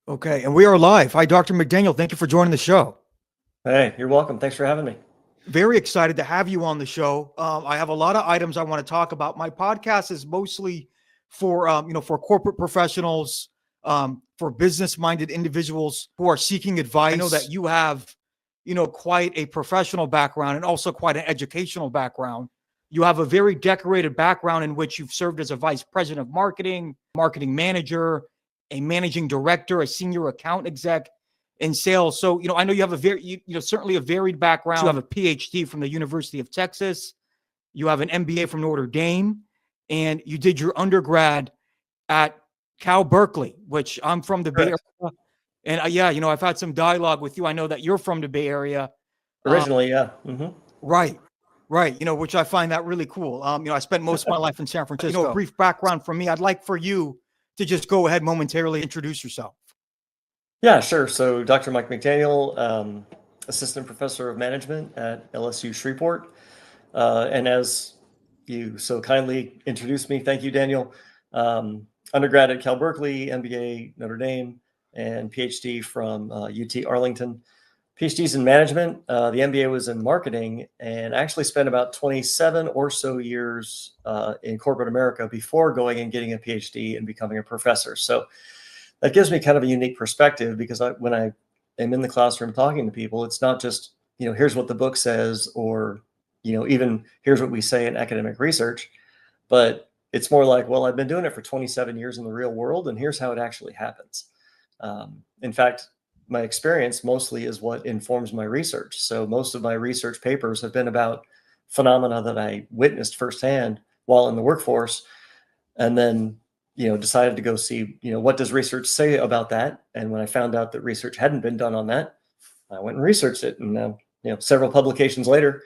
Okay, and we are live. Hi, Dr. McDaniel. Thank you for joining the show. Hey, you're welcome. Thanks for having me. Very excited to have you on the show. I have a lot of items I want to talk about. My podcast is mostly for for corporate professionals, for business-minded individuals who are seeking advice. I know that you have, quite a professional background and also quite an educational background. You have a very decorated background in which you've served as a vice president of marketing, marketing manager, a managing director, a senior account exec in sales. So, I know you have a certainly a varied background. You have a PhD from the University of Texas. You have an MBA from Notre Dame, and you did your undergrad at Cal Berkeley, which I'm from the Bay Correct. Area. And yeah, I've had some dialogue with you. I know that you're from the Bay Area. Originally, yeah. Right. Right. Which I find that really cool. I spent most of my life in San Francisco. A brief background from me. I'd like for you to just go ahead momentarily introduce yourself. Yeah, sure. So Dr. Mike McDaniel, assistant professor of management at LSU Shreveport. And as you so kindly introduced me, thank you, Daniel. Undergrad at Cal Berkeley, MBA Notre Dame, and PhD from UT Arlington. PhDs in management. The MBA was in marketing, and I actually spent about 27 or so years in corporate America before going and getting a PhD and becoming a professor. So that gives me kind of a unique perspective because when I am in the classroom talking to people, it's not just, here's what the book says, or, even here's what we say in academic research, but it's more like, well, I've been doing it for 27 years in the real world, and here's how it actually happens. In fact, my experience mostly is what informs my research. So most of my research papers have been about phenomena that I witnessed firsthand while in the workforce, and then decided to go see, what does research say about that? And when I found out that research hadn't been done on that, I went and researched it. And now, several publications later,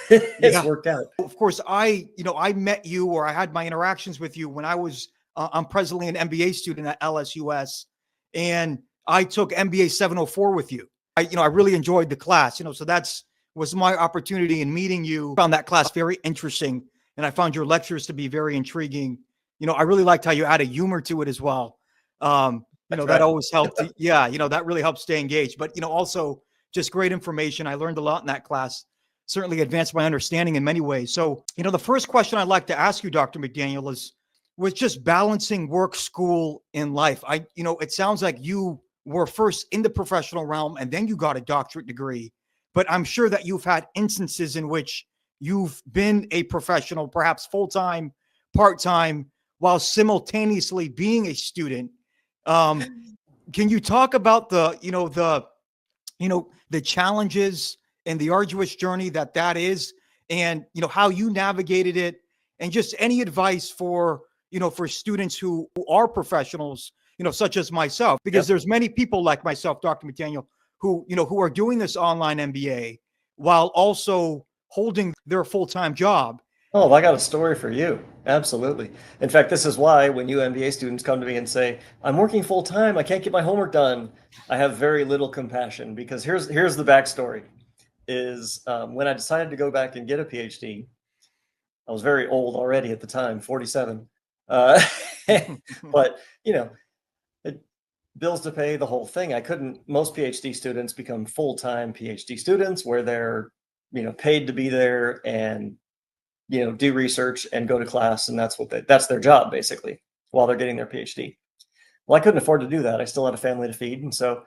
it's worked out. Of course, I met you, or I had my interactions with you when I was, I'm presently an MBA student at LSUS, and I took MBA 704 with you. I really enjoyed the class, so was my opportunity in meeting you. Found that class very interesting, and I found your lectures to be very intriguing. I really liked how you added humor to it as well. That always helped. Yeah, that really helps stay engaged. But, also just great information. I learned a lot in that class. Certainly advanced my understanding in many ways. So, the first question I'd like to ask you, Dr. McDaniel, was just balancing work, school, and life. It sounds like you were first in the professional realm and then you got a doctorate degree. But I'm sure that you've had instances in which you've been a professional, perhaps full-time, part-time, while simultaneously being a student. Can you talk about the challenges and the arduous journey that is, and how you navigated it, and just any advice for students who are professionals, such as myself, because there's many people like myself, Dr. McDaniel, who are doing this online MBA while also holding their full-time job. Oh, I got a story for you. Absolutely. In fact, this is why when you MBA students come to me and say, I'm working full time, I can't get my homework done, I have very little compassion, because here's the backstory is when I decided to go back and get a PhD, I was very old already at the time, 47. But, bills to pay, the whole thing. Most PhD students become full-time PhD students where they're, paid to be there and do research and go to class, and that's their job basically while they're getting their PhD. Well, I couldn't afford to do that. I still had a family to feed, and so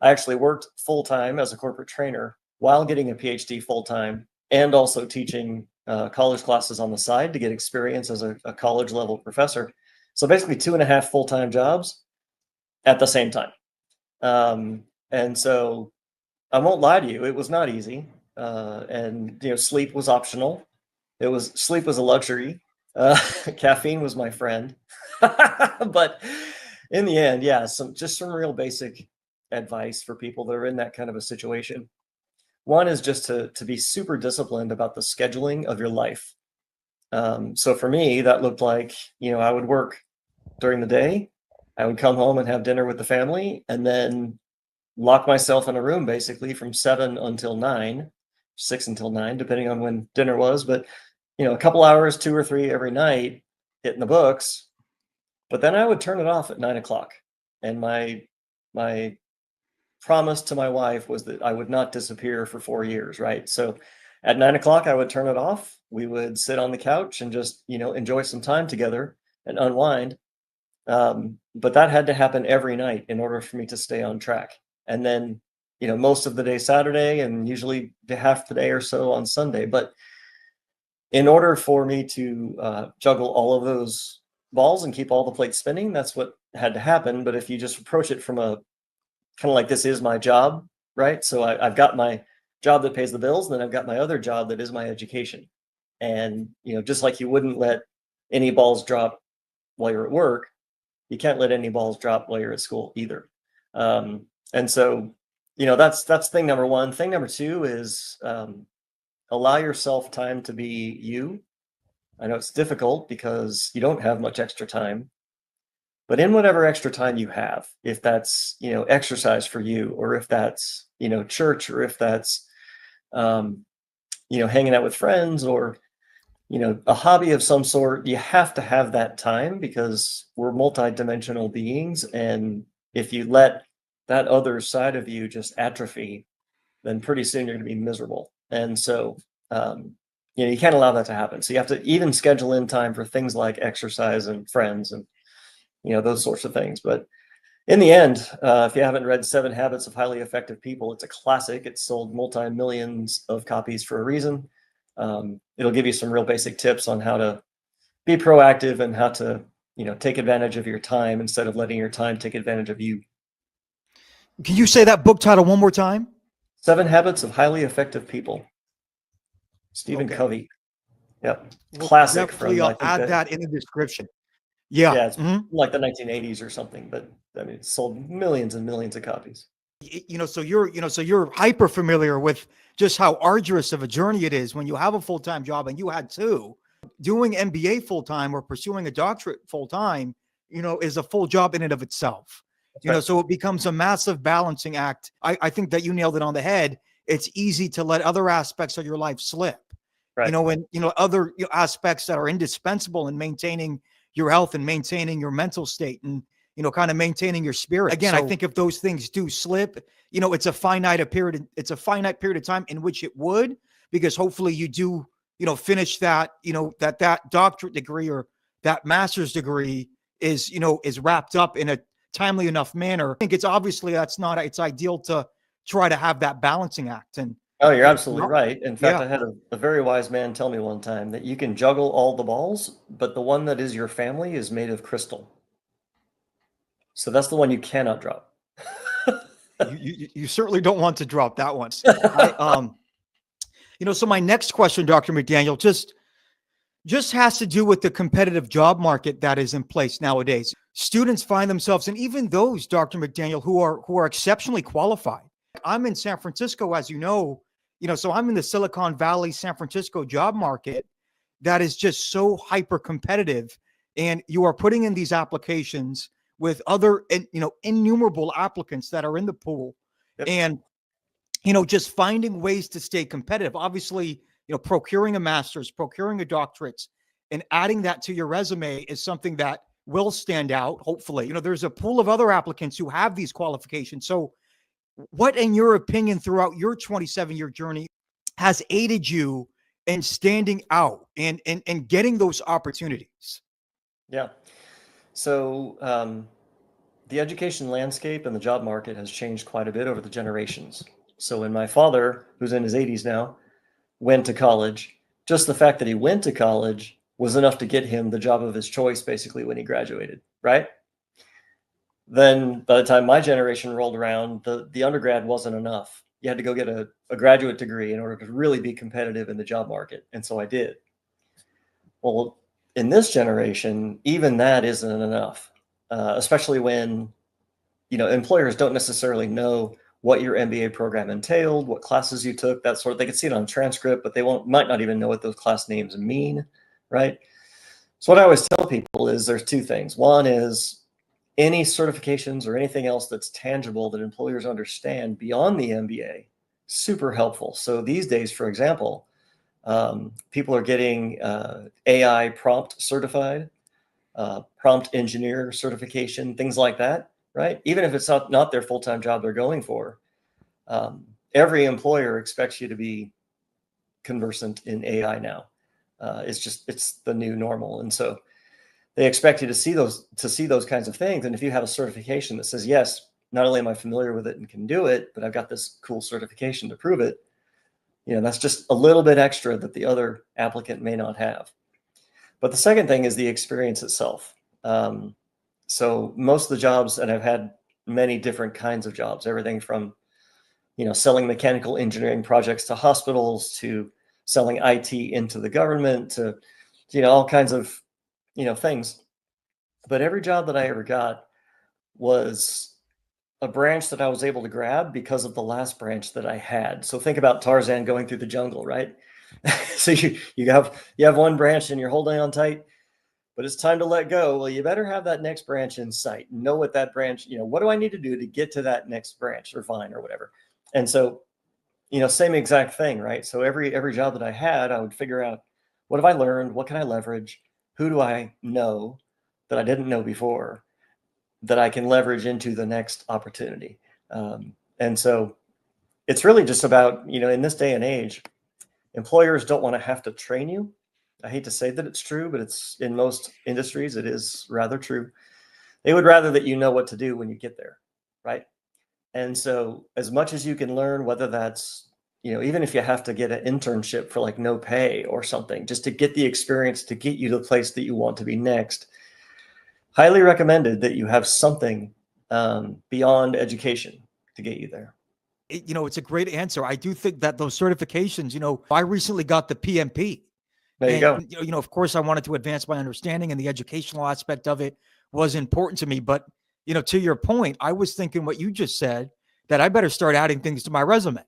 I actually worked full time as a corporate trainer while getting a PhD full time, and also teaching college classes on the side to get experience as a college level professor. So basically 2.5 full-time jobs at the same time. And so I won't lie to you, it was not easy. And sleep was optional. Sleep was a luxury. Caffeine was my friend. But in the end, yeah, some real basic advice for people that are in that kind of a situation. One is just to be super disciplined about the scheduling of your life. So for me, that looked like, I would work during the day. I would come home and have dinner with the family, and then lock myself in a room basically from 7 until 9, 6 until 9, depending on when dinner was. But a couple hours, 2 or 3 every night, hitting the books. But then I would turn it off at 9 o'clock, and my my promise to my wife was that I would not disappear for 4 years, right? So at 9 o'clock, I would turn it off. We would sit on the couch and just, enjoy some time together and unwind. But that had to happen every night in order for me to stay on track. And then, most of the day Saturday and usually half the day or so on Sunday. But in order for me to juggle all of those balls and keep all the plates spinning, that's what had to happen. But if you just approach it from a kind of like, this is my job, right? So I've got my job that pays the bills, and then I've got my other job that is my education. And, just like you wouldn't let any balls drop while you're at work, you can't let any balls drop while you're at school either. And so, that's thing number one. Thing number two is allow yourself time to be you. I know it's difficult because you don't have much extra time, but in whatever extra time you have, if that's, exercise for you, or if that's, church, or if that's, hanging out with friends, or, a hobby of some sort, you have to have that time because we're multidimensional beings. And if you let that other side of you just atrophy, then pretty soon you're going to be miserable. And so, you can't allow that to happen. So you have to even schedule in time for things like exercise and friends and, those sorts of things. But in the end, if you haven't read 7 Habits of Highly Effective People, it's a classic. It's sold multi-millions of copies for a reason. It'll give you some real basic tips on how to be proactive and how to, take advantage of your time instead of letting your time take advantage of you. Can you say that book title one more time? 7 Habits of Highly Effective People. Stephen Okay. Covey. Yep. Well, Classic definitely, from, I I'll think add that in the description. Yeah. yeah, it's like the 1980s or something, but I mean, it sold millions and millions of copies. So you're hyper familiar with just how arduous of a journey it is when you have a full-time job, and you had two. Doing MBA full-time or pursuing a doctorate full-time, is a full job in and of itself. That's right. So it becomes a massive balancing act. I think that you nailed it on the head. It's easy to let other aspects of your life slip. Right. And other aspects that are indispensable in maintaining your health and maintaining your mental state and kind of maintaining your spirit. Again, I think if those things do slip, it's a finite period of time in which it would, because hopefully you do, finish that, that doctorate degree or that master's degree is wrapped up in a timely enough manner. I think it's ideal to try to have that balancing act. And Oh, you're absolutely right. In fact, Yeah. I had a very wise man tell me one time that you can juggle all the balls, but the one that is your family is made of crystal. So that's the one you cannot drop. You certainly don't want to drop that one. So my next question, Dr. McDaniel, just has to do with the competitive job market that is in place nowadays. Students find themselves, and even those, Dr. McDaniel, who are exceptionally qualified. I'm in San Francisco, as you know, so I'm in the Silicon Valley, San Francisco job market that is just so hyper competitive. And you are putting in these applications with other, innumerable applicants that are in the pool. Yep. And, just finding ways to stay competitive. Obviously, procuring a master's, procuring a doctorate, and adding that to your resume is something that will stand out, hopefully. There's a pool of other applicants who have these qualifications. So what, in your opinion, throughout your 27-year journey has aided you in standing out and getting those opportunities? Yeah. So the education landscape and the job market has changed quite a bit over the generations. So when my father, who's in his 80s now, went to college, just the fact that he went to college was enough to get him the job of his choice, basically, when he graduated, right? Then by the time my generation rolled around, the undergrad wasn't enough. You had to go get a graduate degree in order to really be competitive in the job market. And so I did. Well, in this generation, even that isn't enough, especially when, employers don't necessarily know what your MBA program entailed, what classes you took, that sort of. They could see it on transcript, but they might not even know what those class names mean, right? So what I always tell people is there's two things. One is any certifications or anything else that's tangible that employers understand beyond the MBA, super helpful. So these days, for example, people are getting AI prompt certified, prompt engineer certification, things like that right? Even if it's not their full-time job they're going for, every employer expects you to be conversant in AI now. It's the new normal. And so they expect you to see those kinds of things. And if you have a certification that says, yes, not only am I familiar with it and can do it, but I've got this cool certification to prove it, that's just a little bit extra that the other applicant may not have. But the second thing is the experience itself. So most of the jobs, and I've had many different kinds of jobs, everything from, selling mechanical engineering projects to hospitals, to selling IT into the government, to, all kinds of, things. But every job that I ever got was a branch that I was able to grab because of the last branch that I had. So think about Tarzan going through the jungle, right? So you have one branch and you're holding on tight, but it's time to let go. Well, you better have that next branch in sight. Know what that branch, what do I need to do to get to that next branch or vine or whatever? And so, same exact thing, right? So every job that I had, I would figure out, what have I learned? What can I leverage? Who do I know that I didn't know before that I can leverage into the next opportunity? And so it's really just about, in this day and age, employers don't want to have to train you. I hate to say that it's true, but it's in most industries, it is rather true. They would rather that you know what to do when you get there, right? And so as much as you can learn, whether that's, even if you have to get an internship for like no pay or something, just to get the experience to get you to the place that you want to be next, highly recommended that you have something beyond education to get you there. It's a great answer. I do think that those certifications, I recently got the PMP. There you go. Of course, I wanted to advance my understanding, and the educational aspect of it was important to me. But, to your point, I was thinking what you just said, that I better start adding things to my resume,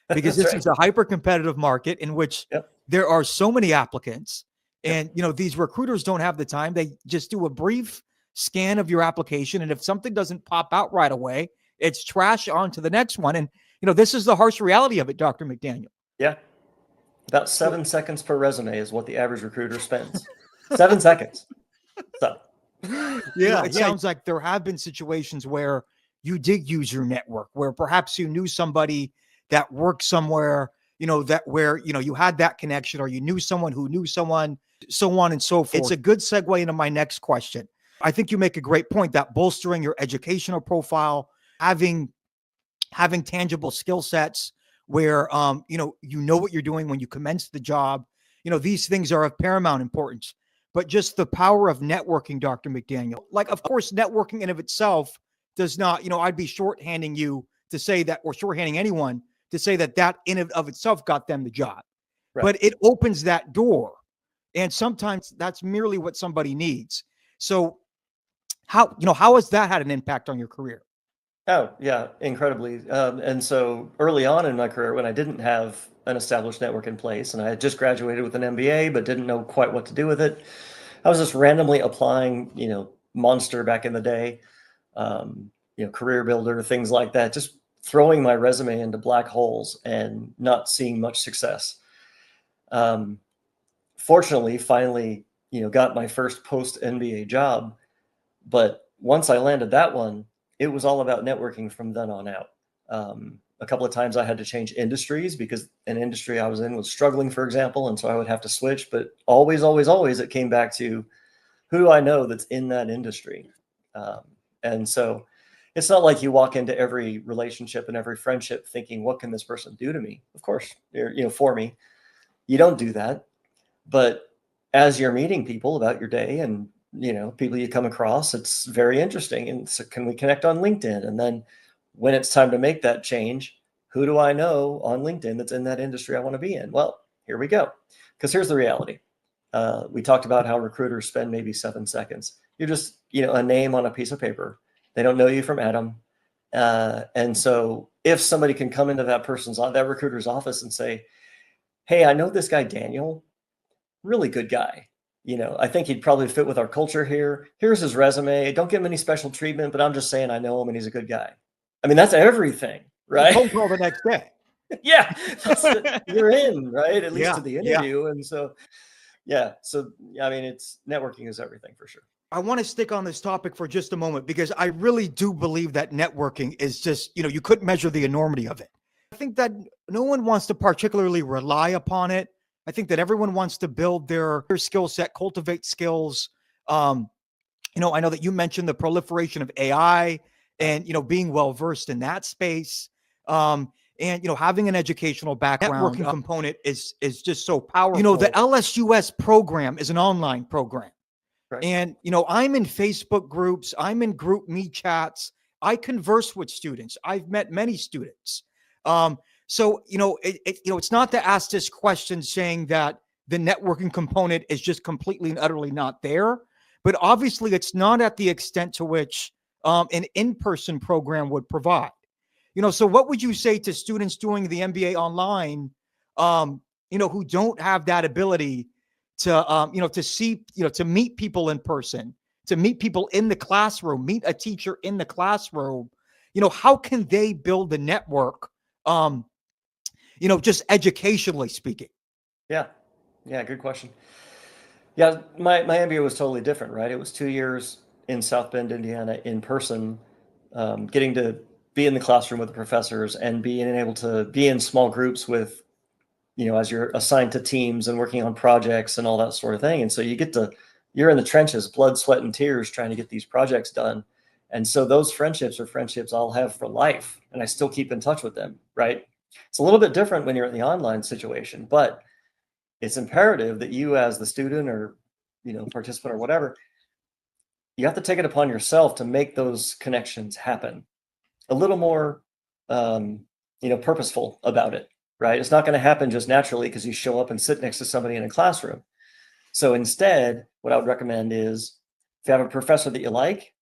because this is a hyper competitive market in which there are so many applicants, and, these recruiters don't have the time. They just do a brief scan of your application. And if something doesn't pop out right away, it's trash on to the next one. And, this is the harsh reality of it, Dr. McDaniel. Yeah. About 7 seconds per resume is what the average recruiter spends. 7 seconds. So, it sounds like there have been situations where you did use your network, where perhaps you knew somebody that worked somewhere, where you had that connection, or you knew someone who knew someone, so on and so forth. It's a good segue into my next question. I think you make a great point that bolstering your educational profile, having tangible skill sets where, you know what you're doing when you commence the job, these things are of paramount importance. But just the power of networking, Dr. McDaniel, like, of course, networking in of itself does not, I'd be shorthanding you to say that, or shorthanding anyone to say that in of itself got them the job. Right. But it opens that door. And sometimes that's merely what somebody needs. So how has that had an impact on your career? Oh, yeah, incredibly. And so early on in my career, when I didn't have an established network in place, and I had just graduated with an MBA, but didn't know quite what to do with it, I was just randomly applying, Monster back in the day, Career Builder, things like that, just throwing my resume into black holes and not seeing much success. Fortunately, finally, got my first post-MBA job. But once I landed that one, it was all about networking from then on out. A couple of times I had to change industries because an industry I was in was struggling, for example. And so I would have to switch, but always, it came back to, who do I know that's in that industry? And so it's not like you walk into every relationship and every friendship thinking, what can this person do to me? Of course, for me, you don't do that. But as you're meeting people about your day and, people you come across, it's very interesting. And so can we connect on LinkedIn? And then when it's time to make that change, who do I know on LinkedIn that's in that industry I want to be in? Well, here we go. Because here's the reality. We talked about how recruiters spend maybe 7 seconds. You're just, a name on a piece of paper. They don't know you from Adam. And so if somebody can come into that recruiter's office and say, hey, I know this guy, Daniel, really good guy. I think he'd probably fit with our culture here. Here's his resume. Don't give him any special treatment, but I'm just saying I know him and he's a good guy. I mean, that's everything, right? Phone call the next day. Yeah, you're in, right? At least to the interview. And so, yeah. So, I mean, networking is everything for sure. I want to stick on this topic for just a moment because I really do believe that networking is just, you couldn't measure the enormity of it. I think that no one wants to particularly rely upon it. I think that everyone wants to build their skill set, cultivate skills. I know that you mentioned the proliferation of AI and, being well versed in that space. And having an educational background, networking component is just so powerful. The LSUS program is an online program. Right. And, I'm in Facebook groups, I'm in group meet chats, I converse with students. I've met many students. So, it's not to ask this question saying that the networking component is just completely and utterly not there, but obviously it's not at the extent to which an in-person program would provide. So what would you say to students doing the MBA online, who don't have that ability to see, to meet people in person, to meet people in the classroom, meet a teacher in the classroom, how can they build a network, just educationally speaking? Yeah. Yeah. Good question. Yeah. My MBA was totally different, right? It was 2 years in South Bend, Indiana, in person, getting to be in the classroom with the professors and being able to be in small groups with, as you're assigned to teams and working on projects and all that sort of thing. And so you're in the trenches, blood, sweat, and tears trying to get these projects done. And so those friendships are friendships I'll have for life, and I still keep in touch with them, right? It's a little bit different when you're in the online situation, but it's imperative that you, as the student or, participant or whatever, you have to take it upon yourself to make those connections happen a little more, purposeful about it. Right? It's not going to happen just naturally because you show up and sit next to somebody in a classroom. So instead, what I would recommend is if you have a professor that you like,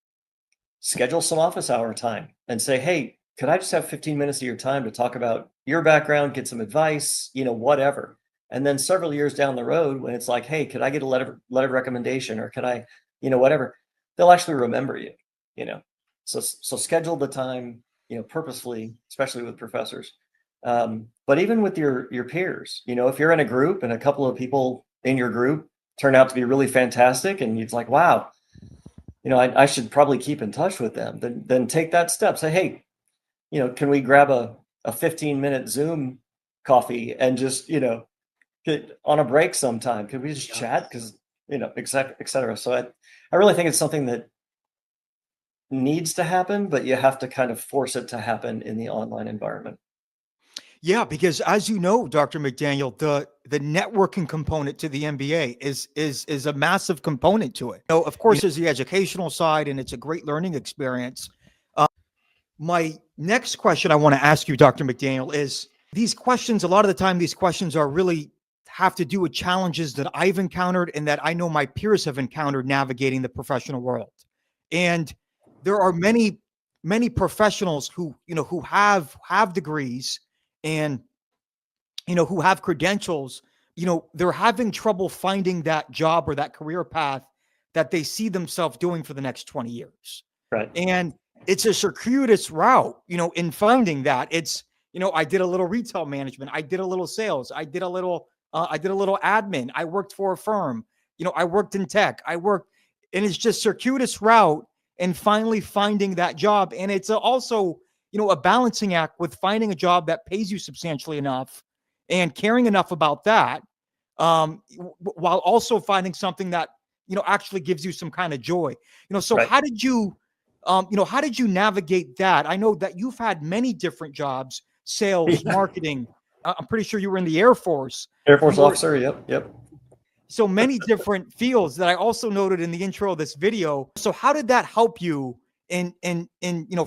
schedule some office hour time and say, hey, could I just have 15 minutes of your time to talk about your background, get some advice, whatever. And then several years down the road, when it's like, hey, could I get a letter of recommendation, or could I, whatever, they'll actually remember you, So schedule the time, purposefully, especially with professors. But even with your peers, if you're in a group and a couple of people in your group turn out to be really fantastic, and it's like, wow, I should probably keep in touch with them, then take that step. Say, hey, can we grab a 15-minute Zoom coffee and just, get on a break sometime? Could we just chat? Because, et cetera. So I really think it's something that needs to happen, but you have to kind of force it to happen in the online environment. Yeah, because as you know, Dr. McDaniel, the networking component to the MBA is a massive component to it. Of course, there's the educational side, and it's a great learning experience. My next question I want to ask you, Dr. McDaniel, is these questions. A lot of the time, these questions are really have to do with challenges that I've encountered and that I know my peers have encountered navigating the professional world. And there are many professionals who have degrees and who have credentials. They're having trouble finding that job or that career path that they see themselves doing for the next 20 years. Right. And it's a circuitous route, in finding that. It's, I did a little retail management, I did a little sales, I did a little admin, I worked for a firm, I worked in tech, and it's just circuitous route and finally finding that job. And it's also, a balancing act with finding a job that pays you substantially enough and caring enough about that, while also finding something that, actually gives you some kind of joy. So Right. how did you navigate that? I know that you've had many different jobs, sales, marketing. I'm pretty sure you were in the Air Force. Air Force officer. Yep. So many different fields that I also noted in the intro of this video. So how did that help you in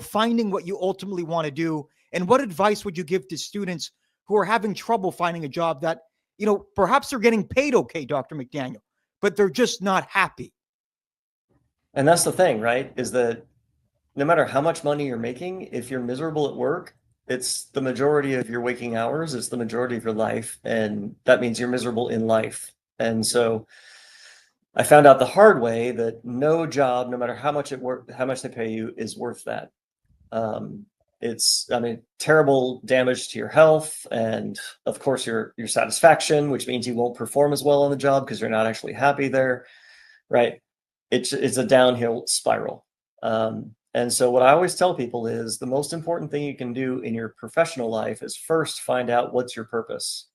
finding what you ultimately want to do? And what advice would you give to students who are having trouble finding a job that, perhaps they're getting paid okay, Dr. McDaniel, but they're just not happy? And that's the thing, right? Is that no matter how much money you're making, if you're miserable at work, it's the majority of your waking hours, it's the majority of your life. And that means you're miserable in life. And so I found out the hard way that no job, no matter how much they pay you, is worth that. It's, terrible damage to your health and, of course, your satisfaction, which means you won't perform as well on the job because you're not actually happy there, right? it's a downhill spiral. And so what I always tell people is the most important thing you can do in your professional life is first find out what's your purpose.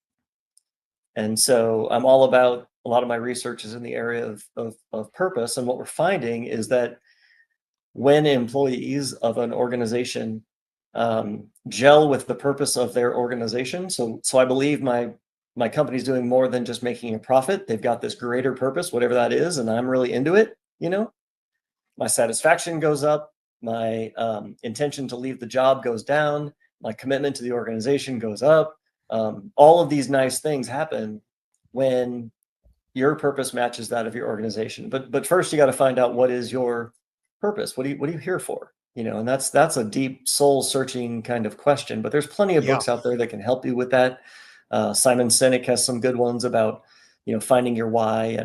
And so I'm all about, a lot of my research is in the area of purpose. And what we're finding is that when employees of an organization gel with the purpose of their organization, so I believe my company's doing more than just making a profit. They've got this greater purpose, whatever that is, and I'm really into it, my satisfaction goes up, my intention to leave the job goes down, my commitment to the organization goes up. All of these nice things happen when your purpose matches that of your organization. But first you got to find out, what is your purpose? What are you here for? And that's a deep soul searching kind of question, but there's plenty of books out there that can help you with that. Simon Sinek has some good ones about, finding your why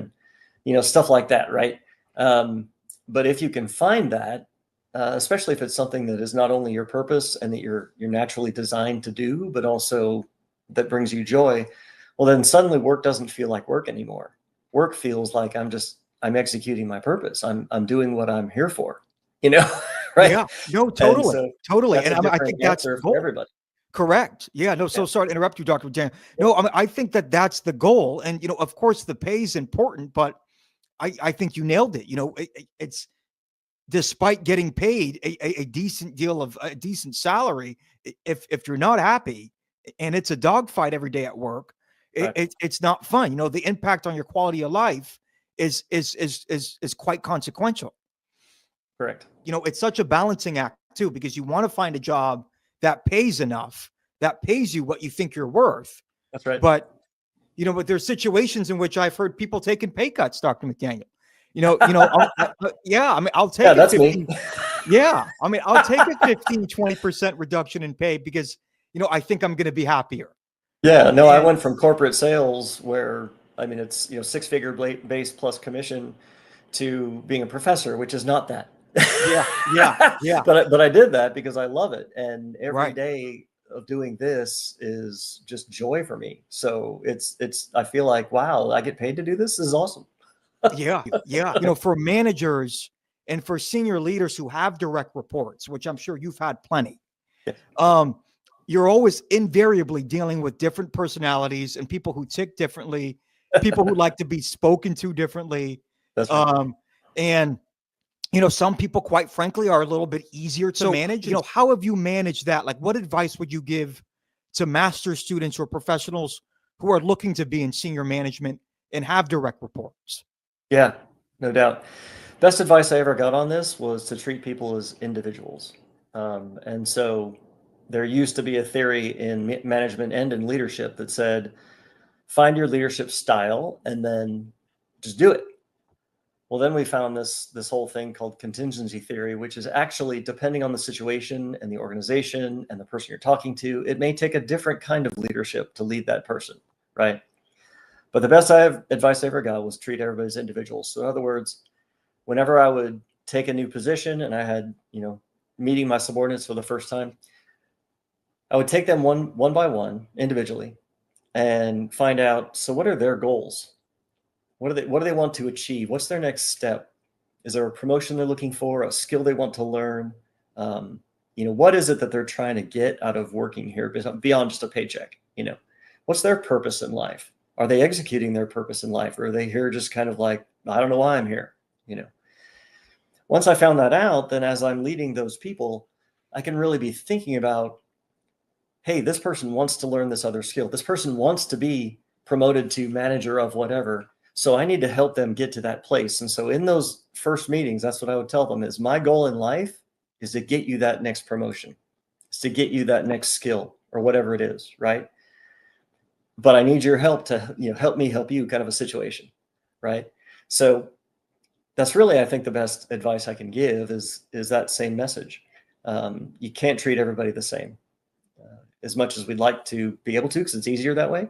and, stuff like that. Right. But if you can find that, especially if it's something that is not only your purpose and that you're naturally designed to do, but also that brings you joy, well, then suddenly work doesn't feel like work anymore. Work feels like I'm executing my purpose. I'm doing what I'm here for, right? Yeah, no, totally, So totally. that's And a I different think that's the answer goal. for everybody. Correct. Yeah. No. So sorry to interrupt you, Dr. McDaniel. No, I think that that's the goal. And, of course the pay is important, but I think you nailed it. It's, despite getting paid a decent deal of a decent salary, if you're not happy and it's a dogfight every day at work, Right. it's not fun. The impact on your quality of life is quite consequential. Correct. It's such a balancing act too, because you want to find a job that pays enough, that pays you what you think you're worth. That's right. But but there's situations in which I've heard people taking pay cuts, Dr. McDaniel. Yeah, I mean, I'll take Yeah, it that's 15. me. Yeah, I mean, I'll take a 15-20% reduction in pay because, I think I'm going to be happier. Yeah, no, I And went from corporate sales where, I mean, it's, six-figure base plus commission to being a professor, which is not that. yeah, yeah, yeah, But I did that because I love it. And every right. day of doing this is just joy for me. So I feel like, wow, I get paid to do this. This is awesome. Yeah, yeah. For managers and for senior leaders who have direct reports, which I'm sure you've had plenty, Yeah. you're always invariably dealing with different personalities and people who tick differently, people who like to be spoken to differently. That's right. And, some people, quite frankly, are a little bit easier to manage. How have you managed that? Like, what advice would you give to master's students or professionals who are looking to be in senior management and have direct reports? Yeah, no doubt. Best advice I ever got on this was to treat people as individuals. And so there used to be a theory in management and in leadership that said, find your leadership style and then just do it. Well, then we found this whole thing called contingency theory, which is actually, depending on the situation and the organization and the person you're talking to, it may take a different kind of leadership to lead that person, right? But the best advice I ever got was treat everybody as individuals. So in other words, whenever I would take a new position and I had, meeting my subordinates for the first time, I would take them one by one individually and find out, so what are their goals? What do they want to achieve? What's their next step? Is there a promotion they're looking for, a skill they want to learn? What is it that they're trying to get out of working here beyond just a paycheck? What's their purpose in life? Are they executing their purpose in life? Or are they here just kind of like, I don't know why I'm here? Once I found that out, then as I'm leading those people, I can really be thinking about, hey, this person wants to learn this other skill. This person wants to be promoted to manager of whatever. So I need to help them get to that place. And so in those first meetings, that's what I would tell them is my goal in life is to get you that next promotion, is to get you that next skill or whatever it is, right? But I need your help to, help me help you kind of a situation, right? So that's really, I think, the best advice I can give is that same message. You can't treat everybody the same. As much as we'd like to be able to, because it's easier that way,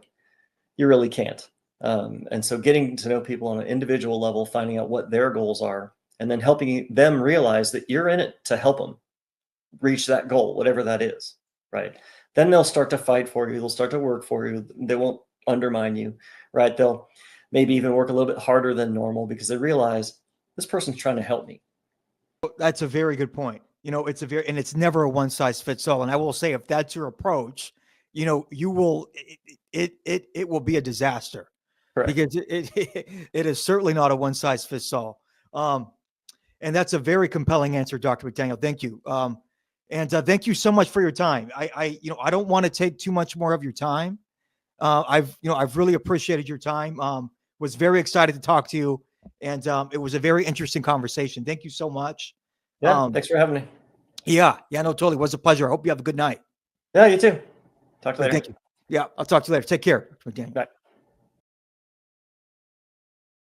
you really can't. And so getting to know people on an individual level, finding out what their goals are, and then helping them realize that you're in it to help them reach that goal, whatever that is, right? Then they'll start to fight for you. They'll start to work for you. They won't undermine you, right? They'll maybe even work a little bit harder than normal because they realize this person's trying to help me. That's a very good point. And it's never a one size fits all. And I will say, if that's your approach, you will, it will be a disaster. Correct. Because it is certainly not a one size fits all. And that's a very compelling answer, Dr. McDaniel. Thank you. And thank you so much for your time. I don't want to take too much more of your time. I've really appreciated your time. Was very excited to talk to you, and it was a very interesting conversation. Thank you so much. Yeah, thanks for having me. Yeah, no, totally. It was a pleasure. I hope you have a good night. Yeah, you too. Talk to you later. Thank you. Yeah, I'll talk to you later. Take care, Dr. McDaniel. Bye.